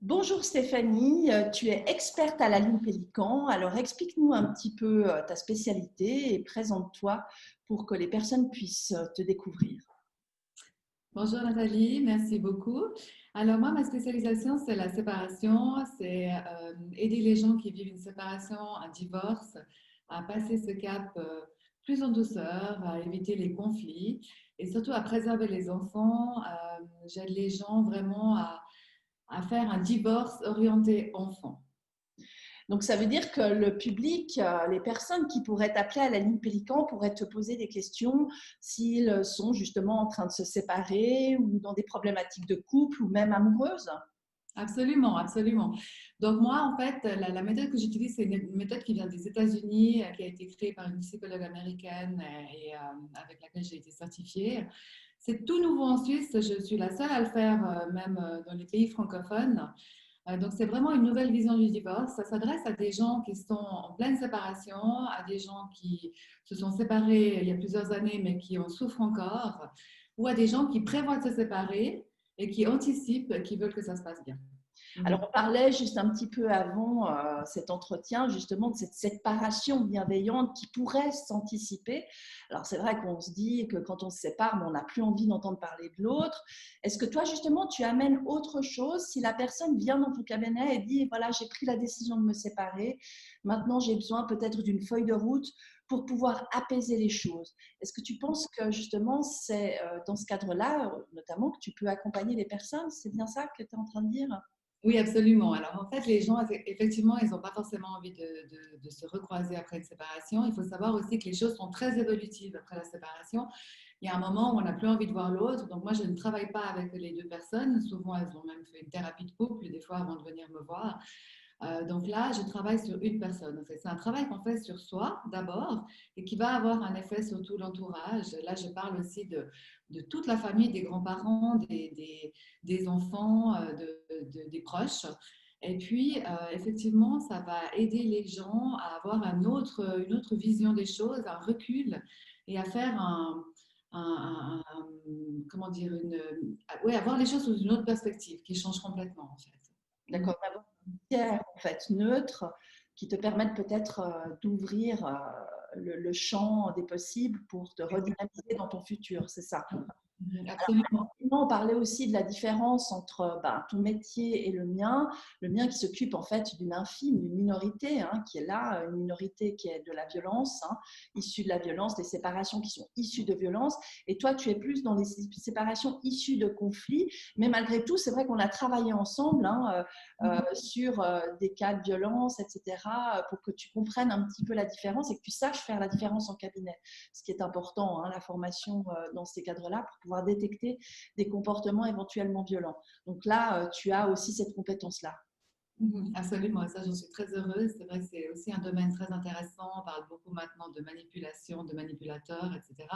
Bonjour Stéphanie, tu es experte à la ligne Pélican. Alors explique-nous un petit peu ta spécialité et présente-toi pour que les personnes puissent te découvrir. Bonjour Nathalie, merci beaucoup. Alors moi, ma spécialisation, c'est la séparation, c'est aider les gens qui vivent une séparation, un divorce, à passer ce cap plus en douceur, à éviter les conflits et surtout à préserver les enfants. J'aide les gens vraiment à faire un divorce orienté enfant. Donc ça veut dire que le public, les personnes qui pourraient t'appeler à la ligne Pélican pourraient te poser des questions s'ils sont justement en train de se séparer ou dans des problématiques de couple ou même amoureuses. Absolument, absolument. Donc moi, en fait, la méthode que j'utilise, c'est une méthode qui vient des États-Unis, qui a été créée par une psychologue américaine et avec laquelle j'ai été certifiée. C'est tout nouveau en Suisse. Je suis la seule à le faire, même dans les pays francophones. Donc c'est vraiment une nouvelle vision du divorce. Ça s'adresse à des gens qui sont en pleine séparation, à des gens qui se sont séparés il y a plusieurs années, mais qui en souffrent encore, ou à des gens qui prévoient de se séparer et qui anticipent, qui veulent que ça se passe bien. Alors, Mhm. on parlait juste un petit peu avant cet entretien, justement, de cette séparation bienveillante qui pourrait s'anticiper. Alors, c'est vrai qu'on se dit que quand on se sépare, on n'a plus envie d'entendre parler de l'autre. Est-ce que toi, justement, tu amènes autre chose si la personne vient dans ton cabinet et dit, voilà, j'ai pris la décision de me séparer, maintenant j'ai besoin peut-être d'une feuille de route pour pouvoir apaiser les choses. Est-ce que tu penses que justement, c'est dans ce cadre-là, notamment, que tu peux accompagner les personnes? C'est bien ça que tu es en train de dire? Oui, absolument. Alors, en fait, les gens, effectivement, ils n'ont pas forcément envie de se recroiser après une séparation. Il faut savoir aussi que les choses sont très évolutives après la séparation. Il y a un moment où on n'a plus envie de voir l'autre. Donc, moi, je ne travaille pas avec les deux personnes. Souvent, elles ont même fait une thérapie de couple, des fois, avant de venir me voir. Donc là, je travaille sur une personne. En fait, c'est un travail qu'on fait sur soi d'abord et qui va avoir un effet sur tout l'entourage. Là, je parle aussi de toute la famille, des grands-parents, des enfants, des proches. Et puis, effectivement, ça va aider les gens à avoir une autre vision des choses, un recul et à faire comment dire, ouais, avoir les choses sous une autre perspective qui change complètement, en fait. D'accord, d'avoir une tiers en fait neutre qui te permettent peut-être d'ouvrir le champ des possibles pour te redynamiser dans ton futur, c'est ça. Absolument. On parlait aussi de la différence entre ton métier et le mien. Le mien qui s'occupe en fait d'une infime, d'une minorité qui est là, une minorité qui est de la violence, issue de la violence, des séparations qui sont issues de violence. Et toi, tu es plus dans les séparations issues de conflits. Mais malgré tout, c'est vrai qu'on a travaillé ensemble sur des cas de violence, etc., pour que tu comprennes un petit peu la différence et que tu saches faire la différence en cabinet. Ce qui est important, la formation dans ces cadres-là pour pouvoir détecter des comportements éventuellement violents. Donc là, tu as aussi cette compétence-là. Absolument, ça j'en suis très heureuse. C'est vrai que c'est aussi un domaine très intéressant. On parle beaucoup maintenant de manipulation, de manipulateurs, etc.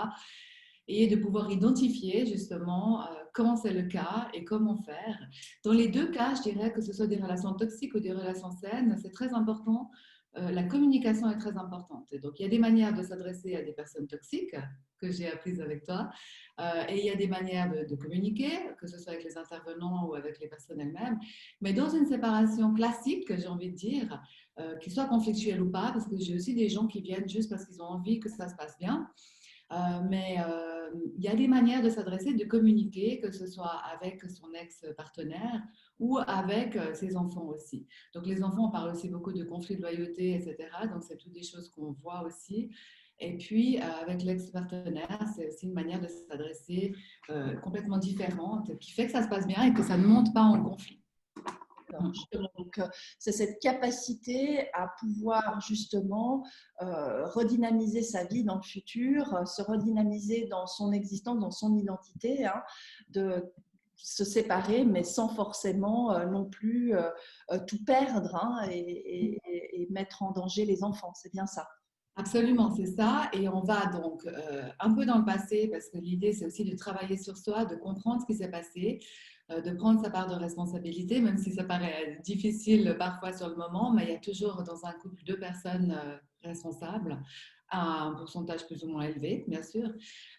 Et de pouvoir identifier justement quand c'est le cas et comment faire. Dans les deux cas, je dirais que ce soit des relations toxiques ou des relations saines, c'est très important. La communication est très importante. Et donc, il y a des manières de s'adresser à des personnes toxiques que j'ai apprises avec toi. Et il y a des manières de communiquer, que ce soit avec les intervenants ou avec les personnes elles-mêmes. Mais dans une séparation classique, j'ai envie de dire, qu'il soit conflictuelle ou pas, parce que j'ai aussi des gens qui viennent juste parce qu'ils ont envie que ça se passe bien. Mais il y a des manières de s'adresser, de communiquer, que ce soit avec son ex-partenaire ou avec ses enfants aussi. Donc les enfants, on parle aussi beaucoup de conflits de loyauté, etc. Donc c'est toutes des choses qu'on voit aussi. Et puis avec l'ex-partenaire, c'est aussi une manière de s'adresser complètement différente qui fait que ça se passe bien et que ça ne monte pas en conflit. Justement, donc, c'est cette capacité à pouvoir justement redynamiser sa vie dans le futur, se redynamiser dans son existence, dans son identité, de se séparer, mais sans forcément non plus tout perdre et mettre en danger les enfants. C'est bien ça. Absolument, c'est ça. Et on va donc un peu dans le passé, parce que l'idée, c'est aussi de travailler sur soi, de comprendre ce qui s'est passé, de prendre sa part de responsabilité, même si ça paraît difficile parfois sur le moment, mais il y a toujours dans un couple deux personnes responsables, à un pourcentage plus ou moins élevé, bien sûr.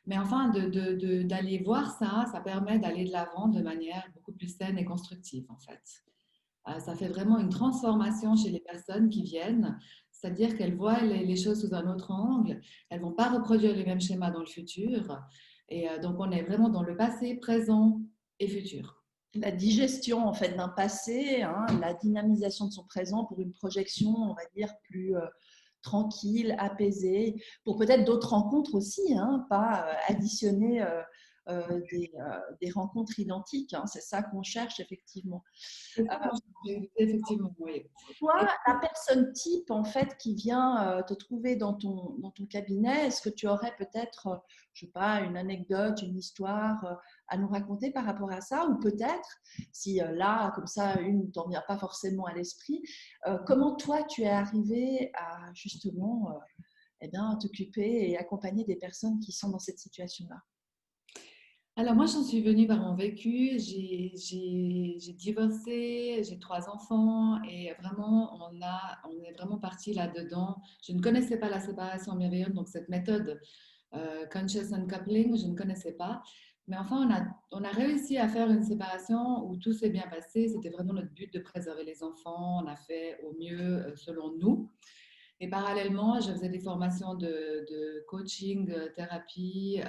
Mais enfin, d'aller voir ça, ça permet d'aller de l'avant de manière beaucoup plus saine et constructive, en fait. Ça fait vraiment une transformation chez les personnes qui viennent, c'est-à-dire qu'elles voient les choses sous un autre angle, elles ne vont pas reproduire les mêmes schémas dans le futur. Et donc, on est vraiment dans le passé, présent et futur. La digestion en fait d'un passé, hein, la dynamisation de son présent pour une projection, on va dire, plus tranquille, apaisée, pour peut-être d'autres rencontres aussi, hein, pas additionner des rencontres identiques. Hein, c'est ça qu'on cherche effectivement. C'est ça qu'on cherche, effectivement, oui. Toi, Et la personne type en fait qui vient te trouver dans ton cabinet, est-ce que tu aurais peut-être, je sais pas, une anecdote, une histoire à nous raconter par rapport à ça? Ou peut-être, si là, comme ça, une ne t'en vient pas forcément à l'esprit, comment toi tu es arrivé à justement eh bien, t'occuper et accompagner des personnes qui sont dans cette situation-là? alors, moi, j'en suis venue par mon vécu. J'ai divorcé, j'ai 3 enfants et vraiment, on est vraiment parti là-dedans. Je ne connaissais pas la séparation bienveillante, donc cette méthode Conscious Uncoupling, je ne connaissais pas. Mais enfin, on a réussi à faire une séparation où tout s'est bien passé. C'était vraiment notre but de préserver les enfants. On a fait au mieux selon nous. Et parallèlement, je faisais des formations de coaching, thérapie.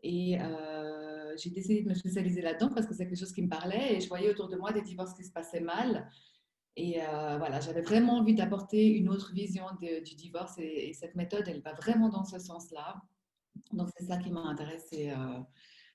Et j'ai décidé de me spécialiser là-dedans parce que c'est quelque chose qui me parlait et je voyais autour de moi des divorces qui se passaient mal. Et voilà, j'avais vraiment envie d'apporter une autre vision du divorce et cette méthode, elle va vraiment dans ce sens-là. Donc c'est ça qui m'a intéressée,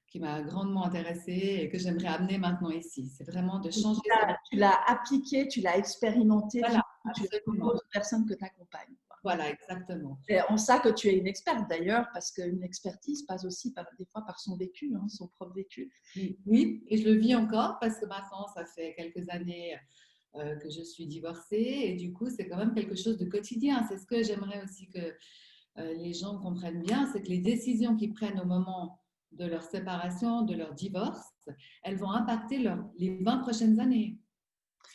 qui m'a grandement intéressée et que j'aimerais amener maintenant ici. C'est vraiment de changer ça. Tu l'as appliqué, tu l'as expérimenté, Voilà, tu l'as absolument. proposé aux personnes que tu accompagnes. Voilà, exactement. C'est en ça que tu es une experte d'ailleurs, parce qu'une expertise passe aussi des fois par son vécu, hein, son propre vécu. Oui, et je le vis encore parce que maintenant, ça fait quelques années que je suis divorcée et du coup, c'est quand même quelque chose de quotidien. C'est ce que j'aimerais aussi que les gens comprennent bien, c'est que les décisions qu'ils prennent au moment de leur séparation, de leur divorce, elles vont impacter les 20 prochaines années,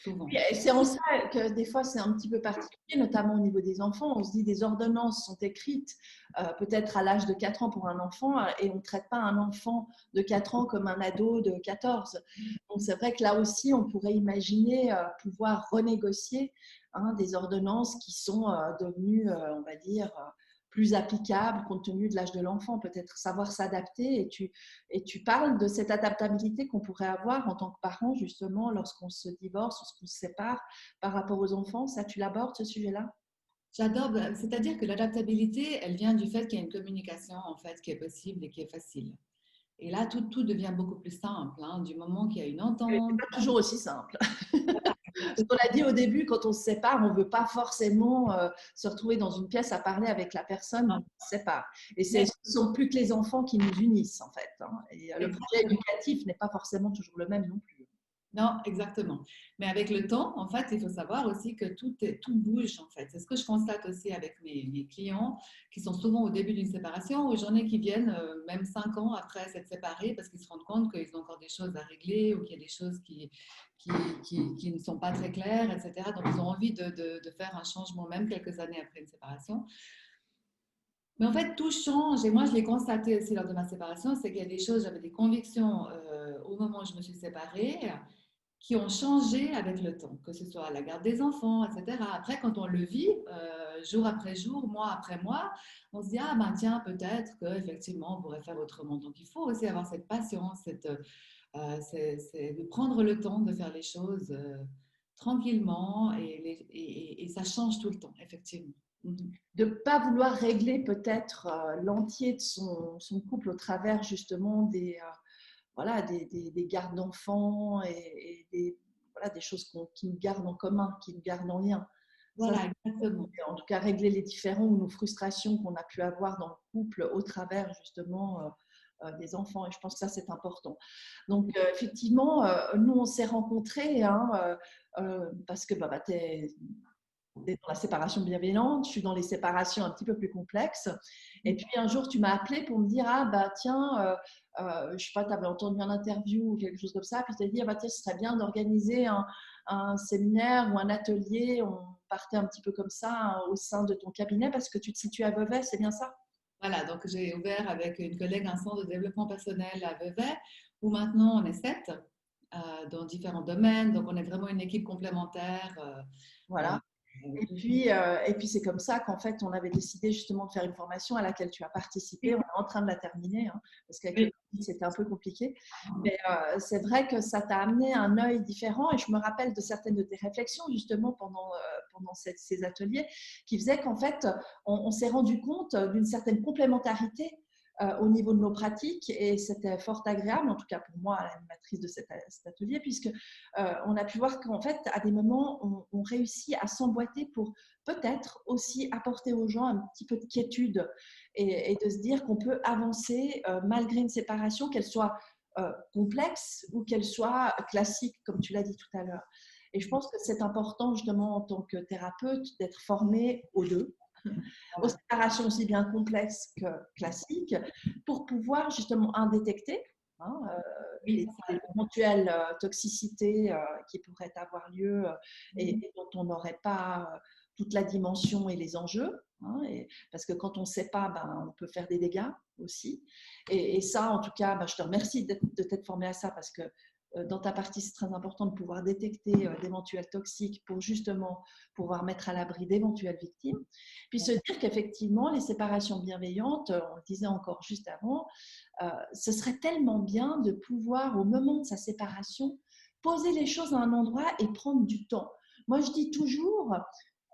souvent. Et c'est en ça que des fois c'est un petit peu particulier, notamment au niveau des enfants. On se dit des ordonnances sont écrites peut-être à l'âge de 4 ans pour un enfant et on ne traite pas un enfant de 4 ans comme un ado de 14. Donc c'est vrai que là aussi on pourrait imaginer pouvoir renégocier hein, des ordonnances qui sont devenues, on va dire, plus applicables compte tenu de l'âge de l'enfant, peut-être savoir s'adapter. Et tu parles de cette adaptabilité qu'on pourrait avoir en tant que parent, justement, lorsqu'on se divorce, lorsqu'on se sépare par rapport aux enfants. Ça, tu l'abordes, ce sujet-là? J'adore, c'est-à-dire que l'adaptabilité, elle vient du fait qu'il y a une communication en fait qui est possible et qui est facile. Et là, tout devient beaucoup plus simple, hein, du moment qu'il y a une C'est entente. pas toujours aussi simple. Ce qu'on a dit au début, quand on se sépare, on ne veut pas forcément se retrouver dans une pièce à parler avec la personne dont on se sépare. Et ce ne sont plus que les enfants qui nous unissent, en fait. Hein. Et le projet éducatif n'est pas forcément toujours le même non plus. Non, exactement. Mais avec le temps, en fait, il faut savoir aussi que tout bouge, en fait. C'est ce que je constate aussi avec mes clients qui sont souvent au début d'une séparation, ou j'en ai qui viennent même 5 ans après s'être séparés parce qu'ils se rendent compte qu'ils ont encore des choses à régler ou qu'il y a des choses qui ne sont pas très claires, etc. Donc, ils ont envie de faire un changement même quelques années après une séparation. Mais en fait, tout change. Et moi, je l'ai constaté aussi lors de ma séparation, c'est qu'il y a des choses, j'avais des convictions au moment où je me suis séparée qui ont changé avec le temps, que ce soit la garde des enfants, etc. Après, quand on le vit, jour après jour, mois après mois, on se dit, ah ben tiens, peut-être qu'effectivement, on pourrait faire autrement. Donc, il faut aussi avoir cette patience, c'est de prendre le temps de faire les choses tranquillement et ça change tout le temps, effectivement. De ne pas vouloir régler peut-être l'entier de son couple au travers justement voilà, des gardes d'enfants et voilà, des choses qui nous gardent en commun, qui nous gardent en lien. Ça, Voilà, exactement. en tout cas, régler les différends ou nos frustrations qu'on a pu avoir dans le couple au travers justement des enfants. Et je pense que ça, c'est important. Donc, effectivement, nous, on s'est rencontrés hein, parce que tu es dans la séparation bienveillante, je suis dans les séparations un petit peu plus complexes. Et puis un jour, tu m'as appelé pour me dire ah bah tiens, je sais pas, tu avais entendu un interview ou quelque chose comme ça, puis tu as dit ah bah tiens, ce serait bien d'organiser un séminaire ou un atelier. On partait un petit peu comme ça hein, au sein de ton cabinet parce que tu te situes à Vevey, c'est bien ça? Voilà, donc j'ai ouvert avec une collègue un centre de développement personnel à Vevey, où maintenant on est 7 dans différents domaines. Donc, on est vraiment une équipe complémentaire. Voilà. Et puis c'est comme ça qu'en fait, on avait décidé justement de faire une formation à laquelle tu as participé. On est en train de la terminer, hein, parce qu'avec le oui, Covid, c'était un peu compliqué. Mais c'est vrai que ça t'a amené un œil différent. Et je me rappelle de certaines de tes réflexions justement pendant ces ateliers qui faisaient qu'en fait, on s'est rendu compte d'une certaine complémentarité au niveau de nos pratiques. Et c'était fort agréable, en tout cas pour moi, l'animatrice de cet atelier, puisque on a pu voir qu'en fait, à des moments, on réussit à s'emboîter pour peut-être aussi apporter aux gens un petit peu de quiétude et de se dire qu'on peut avancer malgré une séparation, qu'elle soit complexe ou qu'elle soit classique, comme tu l'as dit tout à l'heure. Et je pense que c'est important, justement, en tant que thérapeute, d'être formé aux deux, aux voilà. séparations aussi bien complexes que classiques, pour pouvoir justement un détecter hein, Oui, les éventuelles toxicités qui pourraient avoir lieu et dont on n'aurait pas toute la dimension et les enjeux. Hein, parce que quand on ne sait pas, ben, on peut faire des dégâts aussi. Et ça, en tout cas, ben, je te remercie de t'être formé à ça parce que dans ta partie, c'est très important de pouvoir détecter d'éventuels toxiques pour justement pouvoir mettre à l'abri d'éventuelles victimes. Puis se dire qu'effectivement, les séparations bienveillantes, on le disait encore juste avant, ce serait tellement bien de pouvoir, au moment de sa séparation, poser les choses à un endroit et prendre du temps. Moi, je dis toujours,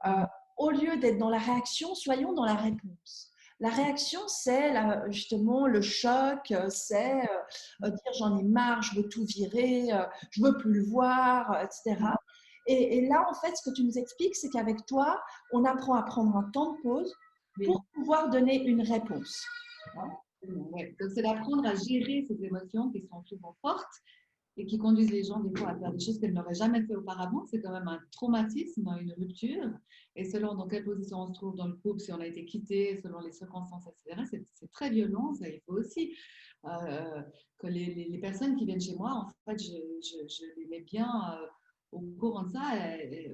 euh, au lieu d'être dans la réaction, soyons dans la réponse. La réaction, c'est justement le choc, c'est dire j'en ai marre, je veux tout virer, je veux plus le voir, etc. Et là, en fait, ce que tu nous expliques, c'est qu'avec toi, on apprend à prendre un temps de pause pour oui. pouvoir donner une réponse. Ouais. Donc, c'est d'apprendre à gérer ces émotions qui sont souvent fortes et qui conduisent les gens des fois à faire des choses qu'elles n'auraient jamais fait auparavant. C'est quand même un traumatisme, une rupture. Et selon dans quelle position on se trouve dans le couple, si on a été quitté, selon les circonstances, etc., c'est très violent. Ça, il faut aussi que les personnes qui viennent chez moi, en fait, je les mets bien au courant de ça.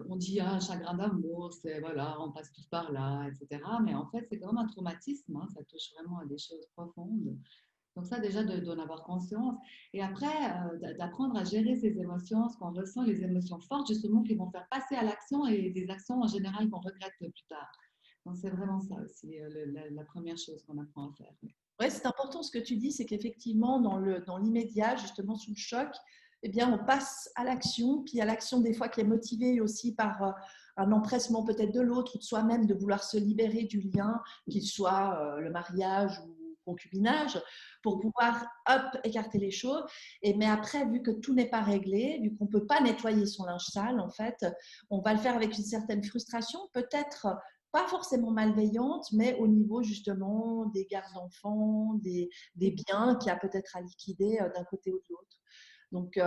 On dit un chagrin d'amour, c'est voilà, on passe tous par là, etc. Mais en fait, c'est quand même un traumatisme. Hein, ça touche vraiment à des choses profondes. Donc ça, déjà, d'en avoir conscience. Et après, d'apprendre à gérer ces émotions, ce qu'on ressent, les émotions fortes, justement, qui vont faire passer à l'action et des actions en général qu'on regrette plus tard. Donc c'est vraiment ça aussi, la première chose qu'on apprend à faire. Ouais, c'est important ce que tu dis, c'est qu'effectivement, dans l'immédiat, justement sous le choc, eh bien, on passe à l'action, puis à l'action des fois qui est motivée aussi par un empressement peut-être de l'autre ou de soi-même de vouloir se libérer du lien, qu'il soit le mariage ou le concubinage, pour pouvoir, hop, écarter les choses. Mais après, vu que tout n'est pas réglé, vu qu'on ne peut pas nettoyer son linge sale, en fait, on va le faire avec une certaine frustration, peut-être pas forcément malveillante, mais au niveau justement des gardes d'enfants, des biens qu'il y a peut-être à liquider d'un côté ou de l'autre. Donc,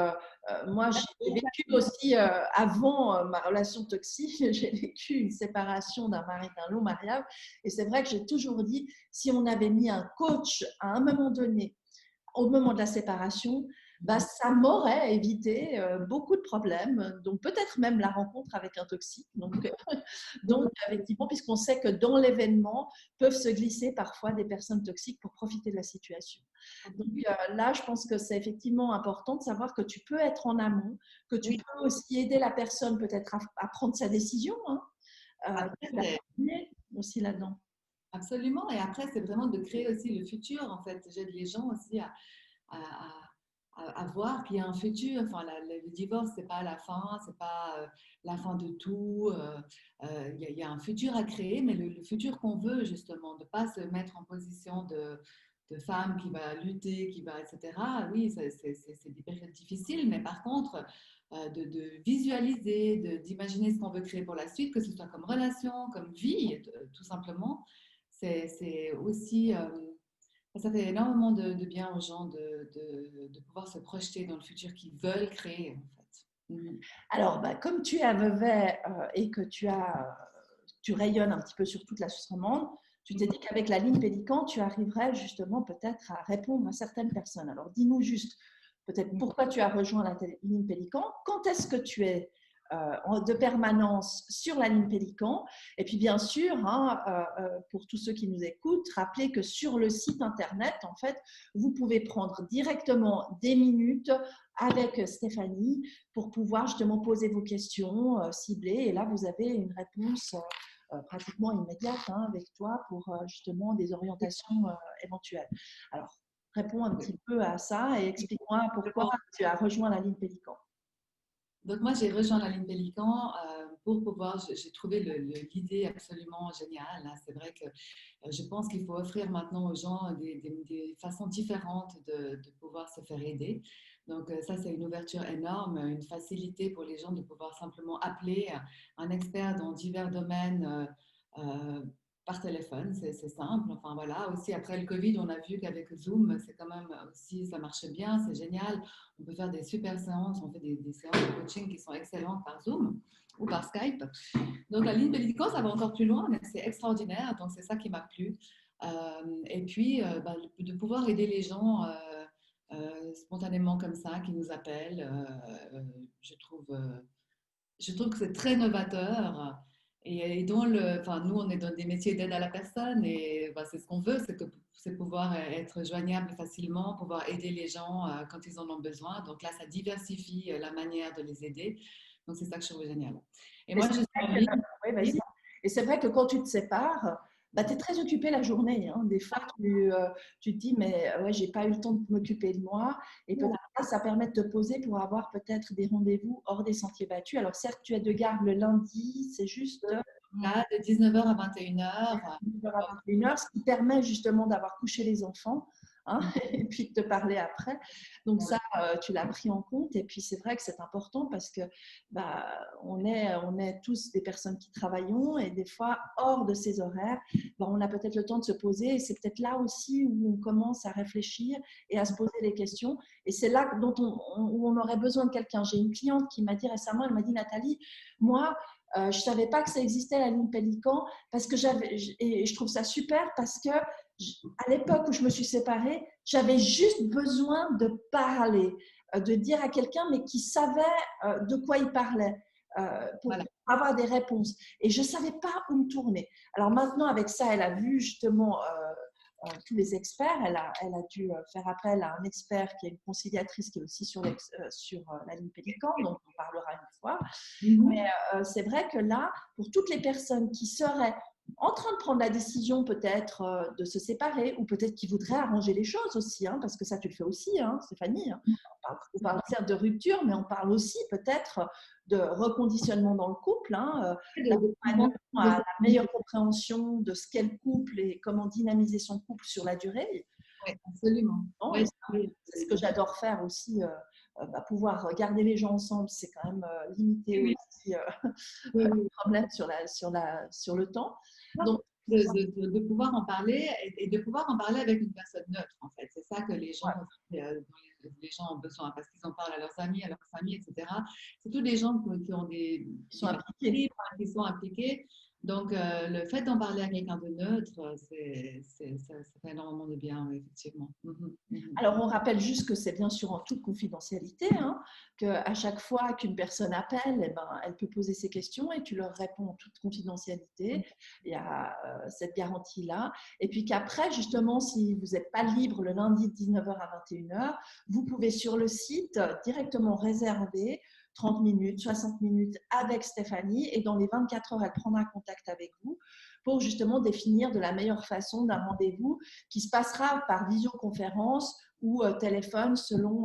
moi, j'ai vécu aussi, avant ma relation toxique, j'ai vécu une séparation d'un mari, d'un long mariage. Et c'est vrai que j'ai toujours dit, si on avait mis un coach à un moment donné, au moment de la séparation, bah, ça m'aurait évité beaucoup de problèmes, donc peut-être même la rencontre avec un toxique. Donc effectivement, puisqu'on sait que dans l'événement, peuvent se glisser parfois des personnes toxiques pour profiter de la situation. Donc là, je pense que c'est effectivement important de savoir que tu peux être en amont, que tu Oui, peux aussi aider la personne peut-être à prendre sa décision, hein, après, aussi là-dedans. absolument. Et après, c'est vraiment de créer aussi le futur. En fait, j'aide les gens aussi à, à voir qu'il y a un futur. Enfin, le divorce, c'est pas la fin, c'est pas la fin de tout. Il y a un futur à créer, mais le futur qu'on veut, justement, de ne pas se mettre en position de femme qui va lutter, qui va, etc. Oui, c'est des périodes difficiles, mais par contre, de visualiser, d'imaginer ce qu'on veut créer pour la suite, que ce soit comme relation, comme vie, tout simplement, c'est aussi ça fait énormément de bien aux gens de pouvoir se projeter dans le futur qu'ils veulent créer, en fait. Mhm. Alors, bah, comme tu es à Vevey et que tu rayonnes un petit peu sur toute la Suisse romande, tu t'es dit qu'avec la ligne Pélican, tu arriverais justement peut-être à répondre à certaines personnes. Alors, dis-nous juste peut-être pourquoi tu as rejoint la ligne Pélican, quand est-ce que tu es de permanence sur la ligne Pélican. Et puis bien sûr, hein, pour tous ceux qui nous écoutent, rappelez que sur le site internet, en fait, vous pouvez prendre directement des minutes avec Stéphanie pour pouvoir justement poser vos questions ciblées. Et là, vous avez une réponse pratiquement immédiate hein, avec toi pour justement des orientations éventuelles. Alors, réponds un petit peu à ça et explique-moi pourquoi tu as rejoint la ligne Pélican. Donc moi, j'ai rejoint la ligne Pélican pour pouvoir, j'ai trouvé l'idée absolument géniale. Hein. C'est vrai que je pense qu'il faut offrir maintenant aux gens des façons différentes de pouvoir se faire aider. Donc ça, c'est une ouverture énorme, une facilité pour les gens de pouvoir simplement appeler un expert dans divers domaines par téléphone. C'est simple. Enfin voilà. Aussi, après le Covid, on a vu qu'avec Zoom, c'est quand même aussi, ça marchait bien, c'est génial. On peut faire des super séances, on fait des séances de coaching qui sont excellentes par Zoom ou par Skype. Donc la ligne Pélican, ça va encore plus loin, mais c'est extraordinaire. Donc c'est ça qui m'a plu. Et puis de pouvoir aider les gens spontanément comme ça, qui nous appellent, je trouve que c'est très novateur. Et dont nous, on est dans des métiers d'aide à la personne et c'est ce qu'on veut, c'est pouvoir être joignable facilement, pouvoir aider les gens quand ils en ont besoin. Donc là, ça diversifie la manière de les aider. Donc c'est ça que je trouve génial. Et moi, je suis en ligne. Oui, vas-y. Et c'est vrai que quand tu te sépares, tu es très occupé la journée. Hein. Des fois, tu te dis, mais ouais, j'ai pas eu le temps de m'occuper de moi. Et peut-être là, ça permet de te poser pour avoir peut-être des rendez-vous hors des sentiers battus. Alors certes, tu es de garde le lundi, c'est juste Là, de 19h à 21h. 21h, ce qui permet justement d'avoir couché les enfants. Hein, et puis de te parler après. Donc ça, tu l'as pris en compte. Et puis c'est vrai que c'est important parce que on est tous des personnes qui travaillons et des fois, hors de ces horaires, on a peut-être le temps de se poser. Et c'est peut-être là aussi où on commence à réfléchir et à se poser les questions. Et c'est là où on aurait besoin de quelqu'un. J'ai une cliente qui m'a dit récemment, elle m'a dit, Nathalie, moi, je ne savais pas que ça existait la ligne Pélican parce que et je trouve ça super parce que à l'époque où je me suis séparée, j'avais juste besoin de parler, de dire à quelqu'un, mais qui savait de quoi il parlait, pour avoir des réponses. Et je ne savais pas où me tourner. Alors maintenant, avec ça, elle a vu justement tous les experts. Elle a dû faire appel à un expert qui est une conciliatrice qui est aussi sur la ligne Pélican, donc on parlera une fois. Mais c'est vrai que là, pour toutes les personnes qui seraient en train de prendre la décision peut-être de se séparer ou peut-être qui voudraient arranger les choses aussi, hein, parce que ça tu le fais aussi, hein, Stéphanie. Hein. On parle certes de rupture, mais on parle aussi peut-être de reconditionnement dans le couple, hein, d'accompagnement à la meilleure compréhension de ce qu'est le couple et comment dynamiser son couple sur la durée. Oui, absolument. Oui, c'est ce que j'adore faire aussi. Pouvoir garder les gens ensemble, c'est quand même limiter aussi le problème sur le temps. Donc, de pouvoir en parler et de pouvoir en parler avec une personne neutre, en fait. C'est ça que les gens, les gens ont besoin parce qu'ils en parlent à leurs amis, à leur famille, etc. C'est tous les gens qui ont qui sont impliqués. Donc, le fait d'en parler à quelqu'un de neutre, ça fait énormément de bien, effectivement. Alors, on rappelle juste que c'est bien sûr en toute confidentialité, hein, qu'à chaque fois qu'une personne appelle, elle peut poser ses questions et tu leur réponds en toute confidentialité. Il y a cette garantie-là. Et puis qu'après, justement, si vous n'êtes pas libre le lundi de 19h à 21h, vous pouvez sur le site directement réserver 30 minutes, 60 minutes avec Stéphanie et dans les 24 heures, elle prendra contact avec vous pour justement définir de la meilleure façon d'un rendez-vous qui se passera par visioconférence ou téléphone selon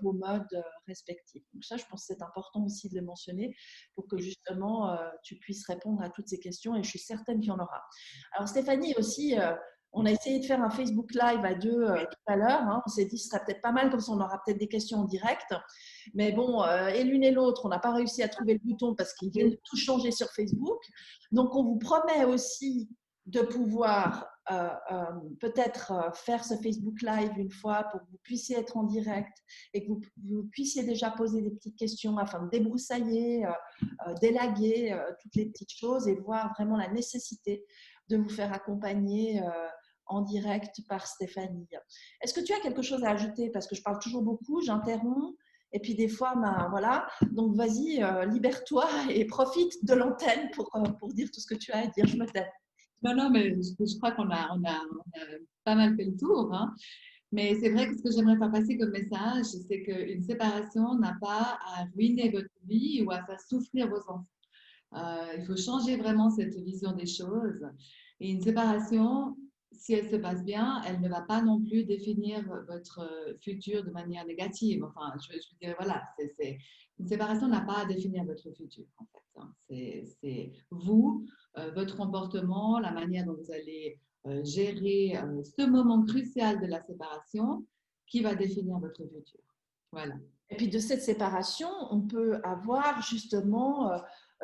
vos modes respectifs. Donc ça, je pense que c'est important aussi de le mentionner pour que justement tu puisses répondre à toutes ces questions et je suis certaine qu'il y en aura. Alors Stéphanie aussi, on a essayé de faire un Facebook Live à deux tout à l'heure. Hein. On s'est dit que ce serait peut-être pas mal, comme ça on aura peut-être des questions en direct. Mais bon, et l'une et l'autre, on n'a pas réussi à trouver le bouton parce qu'ils viennent de tout changer sur Facebook. Donc on vous promet aussi de pouvoir peut-être faire ce Facebook Live une fois pour que vous puissiez être en direct et que vous puissiez déjà poser des petites questions afin de débroussailler, d'élaguer toutes les petites choses et voir vraiment la nécessité de vous faire accompagner en direct par Stéphanie. Est-ce que tu as quelque chose à ajouter? Parce que je parle toujours beaucoup, j'interromps Et puis des fois, ben, voilà. Donc vas-y, libère-toi et profite de l'antenne pour dire tout ce que tu as à dire. Je me tais. Non, non, mais je crois qu'on a pas mal fait le tour, hein. Mais c'est vrai que ce que j'aimerais faire passer comme message, c'est qu'une séparation n'a pas à ruiner votre vie ou à faire souffrir vos enfants. Il faut changer vraiment cette vision des choses. Et une séparation, si elle se passe bien, elle ne va pas non plus définir votre futur de manière négative. Enfin, je veux dire, voilà, une séparation n'a pas à définir votre futur, en fait, hein. C'est vous, votre comportement, la manière dont vous allez gérer ce moment crucial de la séparation qui va définir votre futur. Voilà. Et puis de cette séparation, on peut avoir justement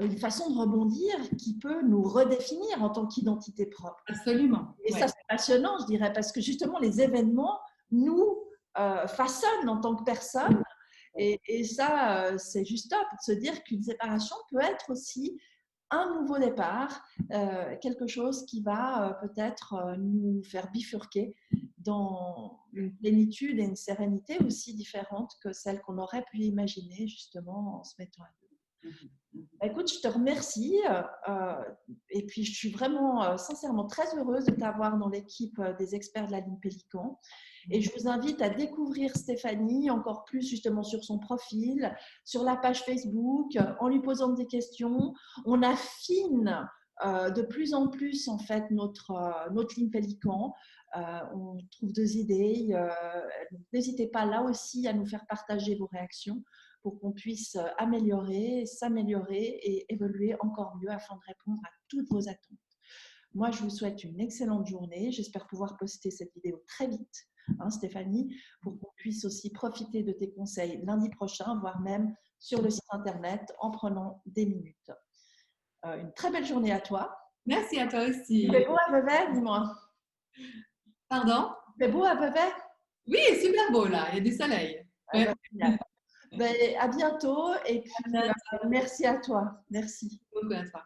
une façon de rebondir qui peut nous redéfinir en tant qu'identité propre. Absolument. Et Ouais. ça, c'est passionnant, je dirais, parce que justement, les événements nous façonnent en tant que personne. Et ça, c'est juste top de se dire qu'une séparation peut être aussi un nouveau départ, quelque chose qui va peut-être nous faire bifurquer dans une plénitude et une sérénité aussi différentes que celles qu'on aurait pu imaginer justement en se mettant à deux. Écoute, je te remercie et puis je suis vraiment sincèrement très heureuse de t'avoir dans l'équipe des experts de la ligne Pélican. Et je vous invite à découvrir Stéphanie encore plus justement sur son profil, sur la page Facebook, en lui posant des questions. On affine de plus en plus en fait notre ligne Pélican. On trouve des idées. N'hésitez pas là aussi à nous faire partager vos réactions pour qu'on puisse améliorer, s'améliorer et évoluer encore mieux afin de répondre à toutes vos attentes. Moi, je vous souhaite une excellente journée. J'espère pouvoir poster cette vidéo très vite, hein, Stéphanie, pour qu'on puisse aussi profiter de tes conseils lundi prochain, voire même sur le site internet en prenant des minutes. Une très belle journée à toi. Merci à toi aussi. Il fait beau à Vevey, dis-moi. Pardon? Il fait beau à Vevey? Oui, super beau là, il y a du soleil. Ah, Ouais. ben, à bientôt et puis À bientôt. merci à toi. Merci. Beaucoup à toi.